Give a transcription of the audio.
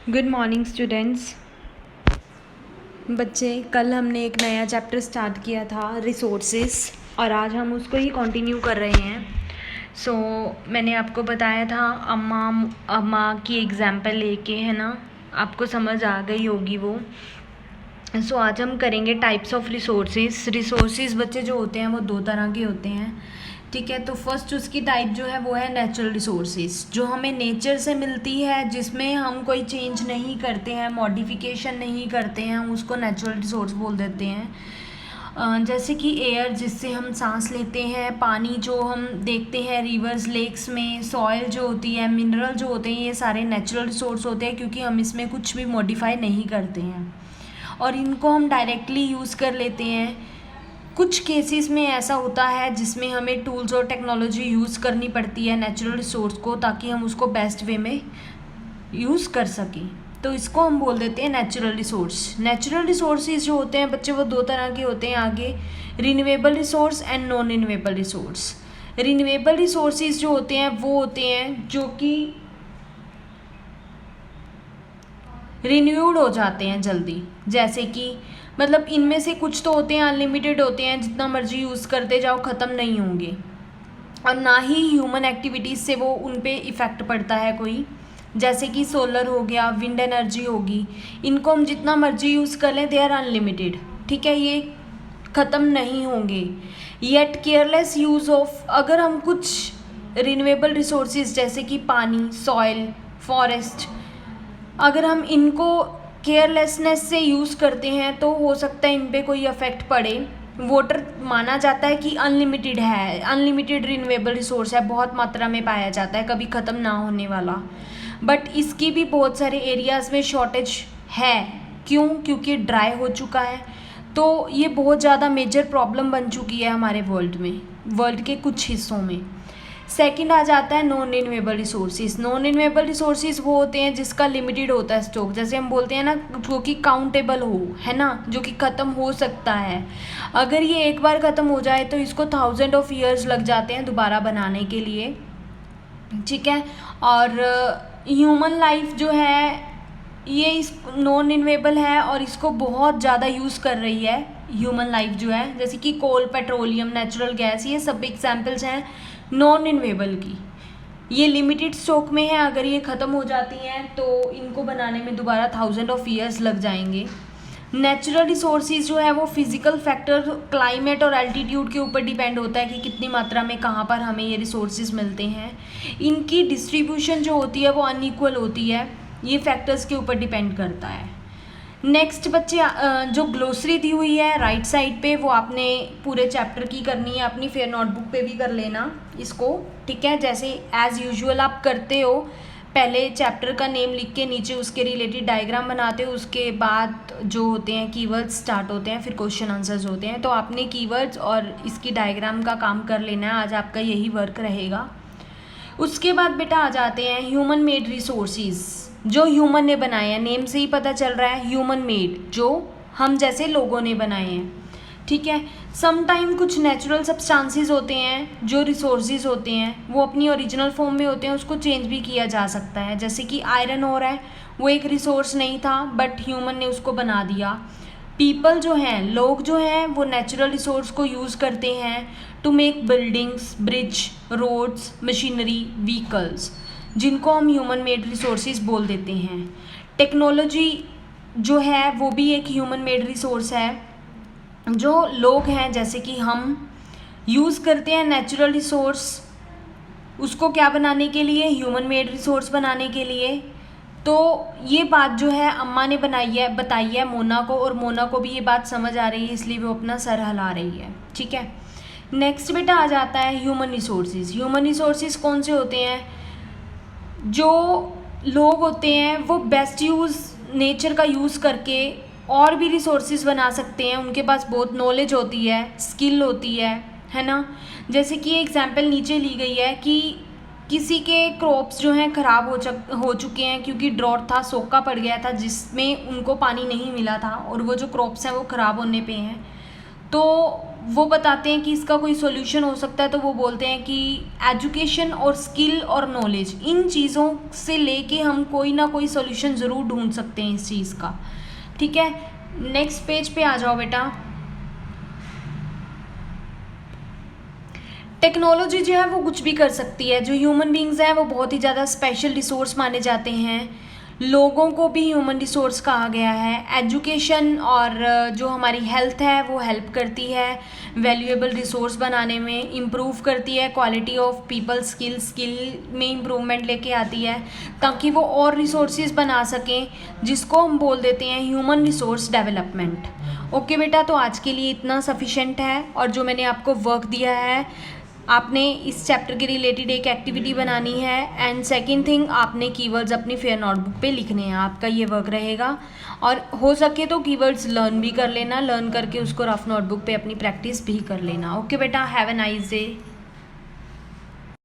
Good morning students. बच्चे, कल हमने एक नया चैप्टर स्टार्ट किया था रिसोर्सेज, और आज हम उसको ही कंटिन्यू कर रहे हैं। मैंने आपको बताया था अम्मा की एग्जाम्पल लेके, है ना, आपको समझ आ गई होगी वो। आज हम करेंगे टाइप्स ऑफ रिसोर्सेज बच्चे जो होते हैं वो दो तरह के होते हैं, ठीक है। तो फर्स्ट उसकी टाइप जो है वो है नेचुरल रिसोर्सेज, जो हमें नेचर से मिलती है, जिसमें हम कोई चेंज नहीं करते हैं, मॉडिफिकेशन नहीं करते हैं, हम उसको नेचुरल रिसोर्स बोल देते हैं। जैसे कि एयर, जिससे हम सांस लेते हैं, पानी जो हम देखते हैं रिवर्स लेक्स में, सॉइल जो होती है, मिनरल जो होते हैं, ये सारे नेचुरल रिसोर्स होते हैं, क्योंकि हम इसमें कुछ भी मॉडिफाई नहीं करते हैं और इनको हम डायरेक्टली यूज़ कर लेते हैं। कुछ केसेस में ऐसा होता है जिसमें हमें टूल्स और टेक्नोलॉजी यूज़ करनी पड़ती है नेचुरल रिसोर्स को, ताकि हम उसको बेस्ट वे में यूज़ कर सकें। तो इसको हम बोल देते हैं नेचुरल रिसोर्स। नेचुरल रिसोर्सेज जो होते हैं बच्चे वो दो तरह के होते हैं आगे, renewable resource and non renewable resource. Renewable resources जो होते हैं वो होते हैं जो कि रिन्यूड हो जाते हैं जल्दी, जैसे कि मतलब इनमें से कुछ तो होते हैं अनलिमिटेड होते हैं, जितना मर्जी यूज़ करते जाओ ख़त्म नहीं होंगे, और ना ही ह्यूमन एक्टिविटीज़ से वो उन पे इफ़ेक्ट पड़ता है कोई। जैसे कि सोलर हो गया, विंड एनर्जी होगी, इनको हम जितना मर्जी यूज़ कर लें, दे आर अनलिमिटेड, ठीक है, ये ख़त्म नहीं होंगे। येट केयरलेस यूज़ ऑफ, अगर हम कुछ रिन्यूएबल रिसोर्सेज जैसे कि पानी, सॉइल, फॉरेस्ट, अगर हम इनको केयरलेसनेस से यूज़ करते हैं तो हो सकता है इन पे कोई इफ़ेक्ट पड़े। वाटर माना जाता है कि अनलिमिटेड है, अनलिमिटेड रिन्यूएबल रिसोर्स है, बहुत मात्रा में पाया जाता है, कभी ख़त्म ना होने वाला, बट इसकी भी बहुत सारे एरियाज़ में शॉर्टेज है। क्यों? क्योंकि ड्राई हो चुका है। तो ये बहुत ज़्यादा मेजर प्रॉब्लम बन चुकी है हमारे वर्ल्ड में, वर्ल्ड के कुछ हिस्सों में। सेकंड आ जाता है non renewable resources. Non renewable resources वो होते हैं जिसका लिमिटेड होता है स्टॉक, जैसे हम बोलते हैं ना, जो कि काउंटेबल हो, है ना, जो कि ख़त्म हो सकता है। अगर ये एक बार ख़त्म हो जाए तो इसको 1000 ऑफ ईयर्स लग जाते हैं दोबारा बनाने के लिए, ठीक है। और ह्यूमन लाइफ जो है ये इस नॉन रिन्यूएबल है और इसको बहुत ज़्यादा यूज़ कर रही है ह्यूमन लाइफ जो है, जैसे कि कोल, पेट्रोलियम, नेचुरल गैस, ये सब एग्जाम्पल्स हैं नॉन रिन्यूएबल की। ये लिमिटेड स्टॉक में है, अगर ये ख़त्म हो जाती हैं तो इनको बनाने में दोबारा 1000 ऑफ ईयर्स लग जाएंगे। नेचुरल रिसोर्सेज जो है वो फिजिकल फैक्टर, क्लाइमेट और एल्टीट्यूड के ऊपर डिपेंड होता है कि कितनी मात्रा में कहाँ पर हमें ये रिसोर्सेज मिलते हैं। इनकी डिस्ट्रीब्यूशन जो होती है वो अनइक्वल होती है, ये फैक्टर्स के ऊपर डिपेंड करता है। नेक्स्ट बच्चे, जो ग्लोसरी दी हुई है राइट साइड पे, वो आपने पूरे चैप्टर की करनी है, अपनी फेयर नोटबुक पे भी कर लेना इसको, ठीक है। जैसे एज़ यूजुअल आप करते हो, पहले चैप्टर का नेम लिख के नीचे उसके रिलेटेड डायग्राम बनाते हो, उसके बाद जो होते हैं कीवर्ड्स स्टार्ट होते हैं, फिर क्वेश्चन आंसर्स होते हैं। तो आपने कीवर्ड्स और इसकी डायग्राम का काम कर लेना है, आज आपका यही वर्क रहेगा। उसके बाद बेटा आ जाते हैं ह्यूमन मेड रिसोर्सेज, जो ह्यूमन ने बनाए हैं, नेम से ही पता चल रहा है ह्यूमन मेड, जो हम जैसे लोगों ने बनाए हैं, ठीक है। सम टाइम कुछ नेचुरल सब्सटेंसेस होते हैं जो रिसोर्सेज होते हैं, वो अपनी ओरिजिनल फॉर्म में होते हैं, उसको चेंज भी किया जा सकता है। जैसे कि आयरन ओर है, वो एक रिसोर्स नहीं था बट ह्यूमन ने उसको बना दिया। पीपल जो हैं, लोग जो हैं, वो नेचुरल रिसोर्स को यूज़ करते हैं to make buildings, bridge, roads, machinery, vehicles, जिनको हम ह्यूमन मेड रिसोर्सेज बोल देते हैं। टेक्नोलॉजी जो है वो भी एक ह्यूमन मेड रिसोर्स है, जो लोग हैं जैसे कि हम यूज़ करते हैं नेचुरल रिसोर्स, उसको क्या बनाने के लिए, ह्यूमन मेड रिसोर्स बनाने के लिए। तो ये बात जो है अम्मा ने बताई है मोना को, और मोना को भी ये बात समझ आ रही है, इसलिए वो अपना सर हिला रही है, ठीक है। नेक्स्ट बेटा आ जाता है ह्यूमन रिसोर्सेज। ह्यूमन रिसोर्सेज कौन से होते हैं? जो लोग होते हैं वो बेस्ट यूज़ नेचर का यूज़ करके और भी रिसोर्सेज बना सकते हैं, उनके पास बहुत नॉलेज होती है, स्किल होती है ना। जैसे कि एग्जांपल नीचे ली गई है कि किसी के क्रॉप्स जो हैं ख़राब हो चुके हैं, क्योंकि ड्रॉट था, सूखा पड़ गया था, जिसमें उनको पानी नहीं मिला था, और वो जो क्रॉप्स हैं वो ख़राब होने पे हैं। तो वो बताते हैं कि इसका कोई सॉल्यूशन हो सकता है, तो वो बोलते हैं कि एजुकेशन और स्किल और नॉलेज, इन चीज़ों से लेके हम कोई ना कोई सॉल्यूशन ज़रूर ढूंढ सकते हैं इस चीज़ का। ठीक है, नेक्स्ट पेज पे आ जाओ बेटा। टेक्नोलॉजी जो है वो कुछ भी कर सकती है। जो ह्यूमन बींग्स हैं वो बहुत ही ज़्यादा स्पेशल रिसोर्स माने जाते हैं। लोगों को भी ह्यूमन रिसोर्स कहा गया है। एजुकेशन और जो हमारी हेल्थ है वो हेल्प करती है वैल्यूएबल रिसोर्स बनाने में, इम्प्रूव करती है क्वालिटी ऑफ पीपल स्किल में इम्प्रूवमेंट लेके आती है, ताकि वो और रिसोर्सेज बना सकें, जिसको हम बोल देते हैं ह्यूमन रिसोर्स डेवलपमेंट। ओके बेटा, तो आज के लिए इतना सफिशेंट है। और जो मैंने आपको वर्क दिया है, आपने इस चैप्टर के रिलेटेड एक एक्टिविटी बनानी है, एंड सेकंड थिंग आपने कीवर्ड्स अपनी फेयर नोटबुक पे लिखने हैं। आपका ये वर्क रहेगा, और हो सके तो कीवर्ड्स लर्न भी कर लेना, लर्न करके उसको रफ नोटबुक पे अपनी प्रैक्टिस भी कर लेना। ओके बेटा, हैव अ नाइस डे।